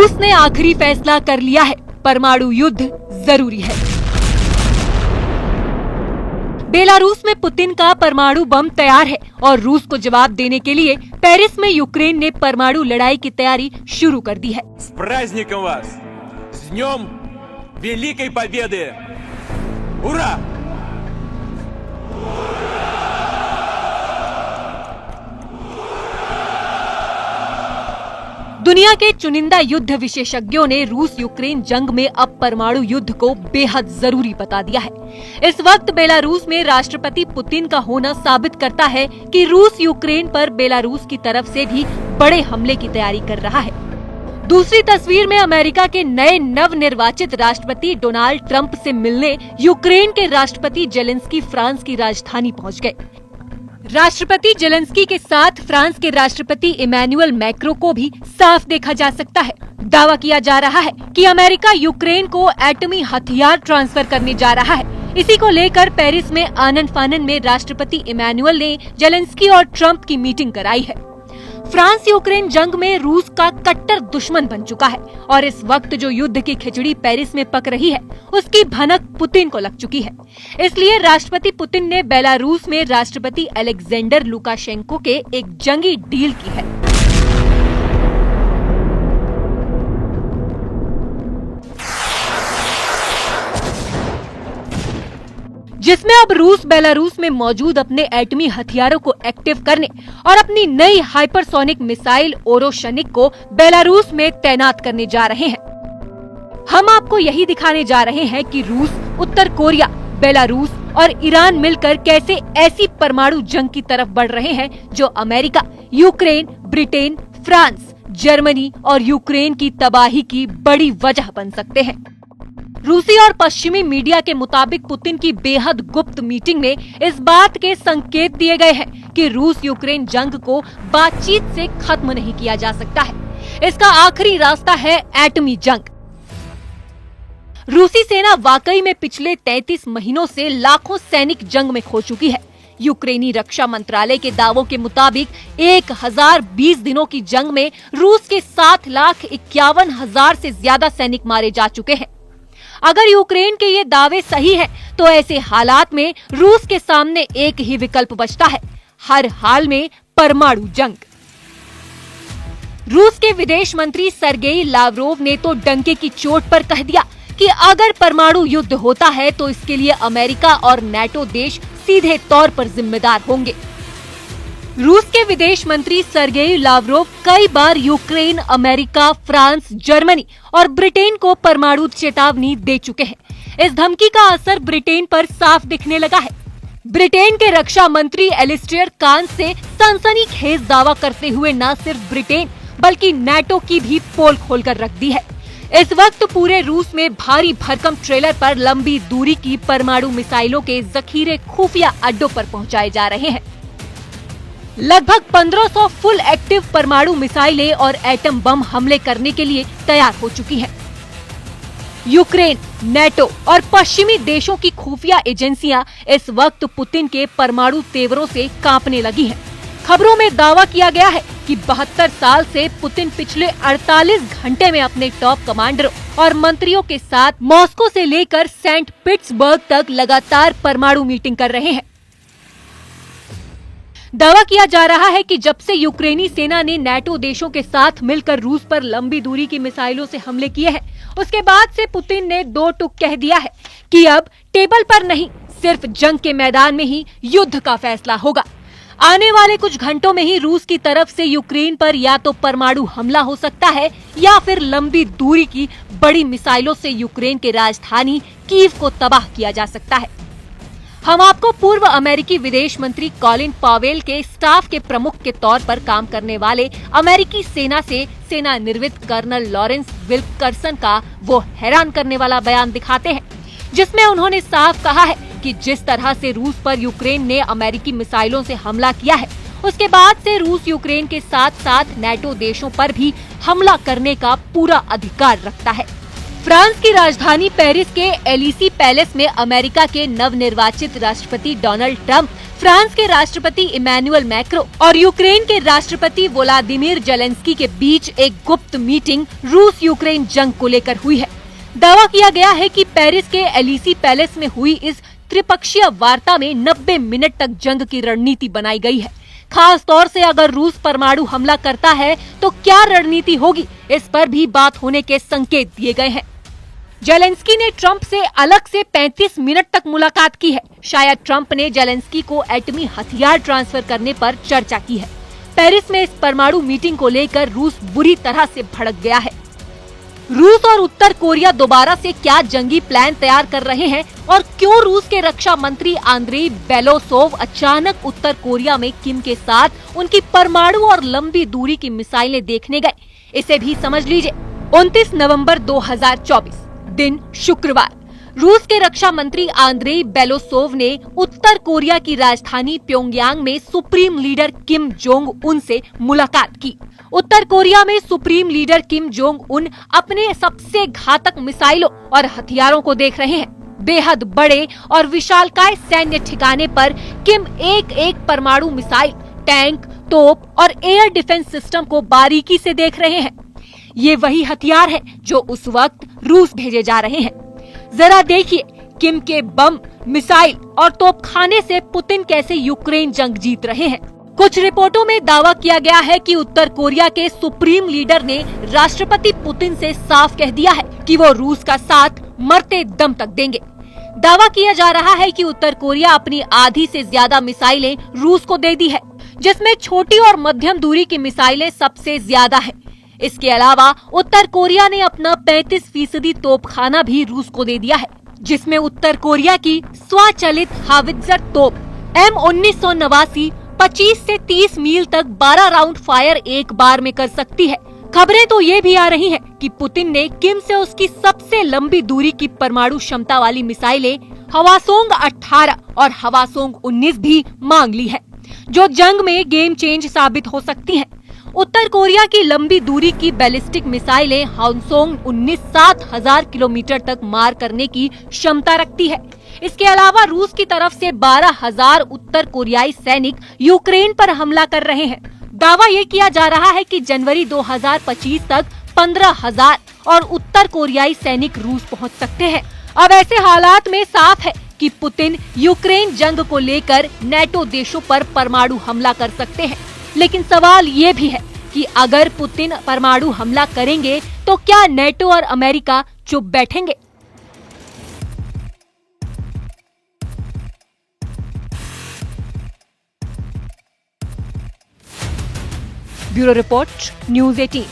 रूस ने आखिरी फैसला कर लिया है, परमाणु युद्ध जरूरी है। बेलारूस में पुतिन का परमाणु बम तैयार है और रूस को जवाब देने के लिए पेरिस में यूक्रेन ने परमाणु लड़ाई की तैयारी शुरू कर दी है। С праздником вас! С днем Великой Победы! Ура! दुनिया के चुनिंदा युद्ध विशेषज्ञों ने रूस यूक्रेन जंग में अब परमाणु युद्ध को बेहद जरूरी बता दिया है। इस वक्त बेलारूस में राष्ट्रपति पुतिन का होना साबित करता है कि रूस यूक्रेन पर बेलारूस की तरफ से भी बड़े हमले की तैयारी कर रहा है। दूसरी तस्वीर में अमेरिका के नए नवनिर्वाचित राष्ट्रपति डोनाल्ड ट्रंप से मिलने यूक्रेन के राष्ट्रपति जेलेंस्की फ्रांस की राजधानी पहुंच गए। राष्ट्रपति जेलेंस्की के साथ फ्रांस के राष्ट्रपति इमैनुअल मैक्रो को भी साफ देखा जा सकता है। दावा किया जा रहा है कि अमेरिका यूक्रेन को एटमी हथियार ट्रांसफर करने जा रहा है। इसी को लेकर पेरिस में आनन फानन में राष्ट्रपति इमैनुअल ने जेलेंस्की और ट्रंप की मीटिंग कराई है। फ्रांस यूक्रेन जंग में रूस का कट्टर दुश्मन बन चुका है और इस वक्त जो युद्ध की खिचड़ी पेरिस में पक रही है उसकी भनक पुतिन को लग चुकी है। इसलिए राष्ट्रपति पुतिन ने बेलारूस में राष्ट्रपति अलेक्जेंडर लुकाशेंको के एक जंगी डील की है। जिसमें अब रूस बेलारूस में मौजूद अपने एटमी हथियारों को एक्टिव करने और अपनी नई हाइपरसोनिक मिसाइल ओरोशनिक को बेलारूस में तैनात करने जा रहे हैं। हम आपको यही दिखाने जा रहे हैं कि रूस, उत्तर कोरिया, बेलारूस और ईरान मिलकर कैसे ऐसी परमाणु जंग की तरफ बढ़ रहे हैं जो America, Ukraine, Britain, France, Germany और यूक्रेन की तबाही की बड़ी वजह बन सकते हैं। रूसी और पश्चिमी मीडिया के मुताबिक पुतिन की बेहद गुप्त मीटिंग में इस बात के संकेत दिए गए हैं कि रूस यूक्रेन जंग को बातचीत से खत्म नहीं किया जा सकता है। इसका आखिरी रास्ता है एटमी जंग। रूसी सेना वाकई में पिछले 33 महीनों से लाखों सैनिक जंग में खो चुकी है। यूक्रेनी रक्षा मंत्रालय के दावों के मुताबिक 1020 दिनों की जंग में रूस के 7,51,000 से ज्यादा सैनिक मारे जा चुके हैं। अगर यूक्रेन के ये दावे सही हैं, तो ऐसे हालात में रूस के सामने एक ही विकल्प बचता है, हर हाल में परमाणु जंग। रूस के विदेश मंत्री सर्गेई लावरोव ने तो डंके की चोट पर कह दिया कि अगर परमाणु युद्ध होता है तो इसके लिए अमेरिका और नाटो देश सीधे तौर पर जिम्मेदार होंगे। रूस के विदेश मंत्री सर्गेई लावरोव कई बार यूक्रेन, अमेरिका, फ्रांस, जर्मनी और ब्रिटेन को परमाणु चेतावनी दे चुके हैं। इस धमकी का असर ब्रिटेन पर साफ दिखने लगा है। ब्रिटेन के रक्षा मंत्री एलिस्टेयर कान से सनसनीखेज दावा करते हुए न सिर्फ ब्रिटेन बल्कि नाटो की भी पोल खोलकर रख दी है। इस वक्त पूरे रूस में भारी भरकम ट्रेलर पर लंबी दूरी की परमाणु मिसाइलों के जखीरे खुफिया अड्डों पर पहुंचाए जा रहे हैं। लगभग 1500 फुल एक्टिव परमाणु मिसाइलें और एटम बम हमले करने के लिए तैयार हो चुकी हैं। यूक्रेन, नाटो और पश्चिमी देशों की खुफिया एजेंसियां इस वक्त पुतिन के परमाणु तेवरों से कांपने लगी हैं। खबरों में दावा किया गया है कि 72 साल से पुतिन पिछले 48 घंटे में अपने टॉप कमांडरों और मंत्रियों के साथ मॉस्को से लेकर सेंट पीटर्सबर्ग तक लगातार परमाणु मीटिंग कर रहे हैं। दावा किया जा रहा है कि जब से यूक्रेनी सेना ने नाटो देशों के साथ मिलकर रूस पर लंबी दूरी की मिसाइलों से हमले किए हैं, उसके बाद से पुतिन ने दो टूक कह दिया है कि अब टेबल पर नहीं, सिर्फ जंग के मैदान में ही युद्ध का फैसला होगा। आने वाले कुछ घंटों में ही रूस की तरफ से यूक्रेन पर या तो परमाणु हमला हो सकता है या फिर लंबी दूरी की बड़ी मिसाइलों से यूक्रेन के राजधानी कीव को तबाह किया जा सकता है। हम आपको पूर्व अमेरिकी विदेश मंत्री कॉलिन पावेल के स्टाफ के प्रमुख के तौर पर काम करने वाले अमेरिकी सेना से सेनानिवृत्त कर्नल लॉरेंस विल्करसन का वो हैरान करने वाला बयान दिखाते हैं, जिसमें उन्होंने साफ कहा है कि जिस तरह से रूस पर यूक्रेन ने अमेरिकी मिसाइलों से हमला किया है, उसके बाद से रूस यूक्रेन के साथ साथ नाटो देशों पर भी हमला करने का पूरा अधिकार रखता है। फ्रांस की राजधानी पेरिस के एलिसी पैलेस में अमेरिका के नवनिर्वाचित राष्ट्रपति डोनाल्ड ट्रंप फ्रांस के राष्ट्रपति इमैनुअल मैक्रो और यूक्रेन के राष्ट्रपति वोलोदिमीर जेलेंस्की के बीच एक गुप्त मीटिंग रूस यूक्रेन जंग को लेकर हुई है। दावा किया गया है कि पेरिस के एलिसी पैलेस में हुई इस त्रिपक्षीय वार्ता में 90 मिनट तक जंग की रणनीति बनाई गई है। खास तौर से अगर रूस परमाणु हमला करता है तो क्या रणनीति होगी, इस पर भी बात होने के संकेत दिए गए हैं। जेलेंस्की ने ट्रंप से अलग से 35 मिनट तक मुलाकात की है। शायद ट्रंप ने जेलेंस्की को एटमी हथियार ट्रांसफर करने पर चर्चा की है। पेरिस में इस परमाणु मीटिंग को लेकर रूस बुरी तरह से भड़क गया है। रूस और उत्तर कोरिया दोबारा से क्या जंगी प्लान तैयार कर रहे हैं और क्यों रूस के रक्षा मंत्री आंद्रेई बेलोसोव अचानक उत्तर कोरिया में किम के साथ उनकी परमाणु और लंबी दूरी की मिसाइलें देखने गए, इसे भी समझ लीजिए। 29 नवंबर 2024 दिन शुक्रवार, रूस के रक्षा मंत्री आंद्रेई बेलोसोव ने उत्तर कोरिया की राजधानी प्योंगयांग में supreme leader Kim Jong Un से मुलाकात की। उत्तर कोरिया में supreme leader Kim Jong Un अपने सबसे घातक मिसाइलों और हथियारों को देख रहे हैं। बेहद बड़े और विशालकाय सैन्य ठिकाने पर किम एक एक परमाणु मिसाइल, टैंक, तोप और एयर डिफेंस सिस्टम को बारीकी से देख रहे हैं। ये वही हथियार है जो उस वक्त रूस भेजे जा रहे हैं। जरा देखिए किम के बम, मिसाइल और तोपखाने से पुतिन कैसे यूक्रेन जंग जीत रहे हैं। कुछ रिपोर्टों में दावा किया गया है कि उत्तर कोरिया के सुप्रीम लीडर ने राष्ट्रपति पुतिन से साफ कह दिया है कि वो रूस का साथ मरते दम तक देंगे। दावा किया जा रहा है कि उत्तर कोरिया अपनी आधी से ज्यादा मिसाइलें रूस को दे दी है, जिसमें छोटी और मध्यम दूरी की मिसाइलें सबसे ज्यादा है। इसके अलावा उत्तर कोरिया ने अपना 35% तोपखाना भी रूस को दे दिया है, जिसमें उत्तर कोरिया की स्वचालित हावित्जर तोप M1989 25 से 30 मील तक 12 राउंड फायर एक बार में कर सकती है। खबरें तो ये भी आ रही हैं कि पुतिन ने किम से उसकी सबसे लंबी दूरी की परमाणु क्षमता वाली मिसाइलें हवासोंग 18 और हवासोंग 19 भी मांग ली है, जो जंग में गेम चेंज साबित हो सकती हैं। उत्तर कोरिया की लंबी दूरी की बैलिस्टिक मिसाइलें हावसोंग 19 7000 किलोमीटर तक मार करने की क्षमता रखती है। इसके अलावा रूस की तरफ से 12,000 उत्तर कोरियाई सैनिक यूक्रेन पर हमला कर रहे हैं। दावा ये किया जा रहा है कि जनवरी 2025 तक 15,000 और उत्तर कोरियाई सैनिक रूस पहुंच सकते हैं। अब ऐसे हालात में साफ है कि पुतिन यूक्रेन जंग को लेकर नेटो देशों पर परमाणु हमला कर सकते हैं। लेकिन सवाल ये भी है कि अगर पुतिन परमाणु हमला करेंगे तो क्या नेटो और अमेरिका चुप बैठेंगे? Bureau report, news 18।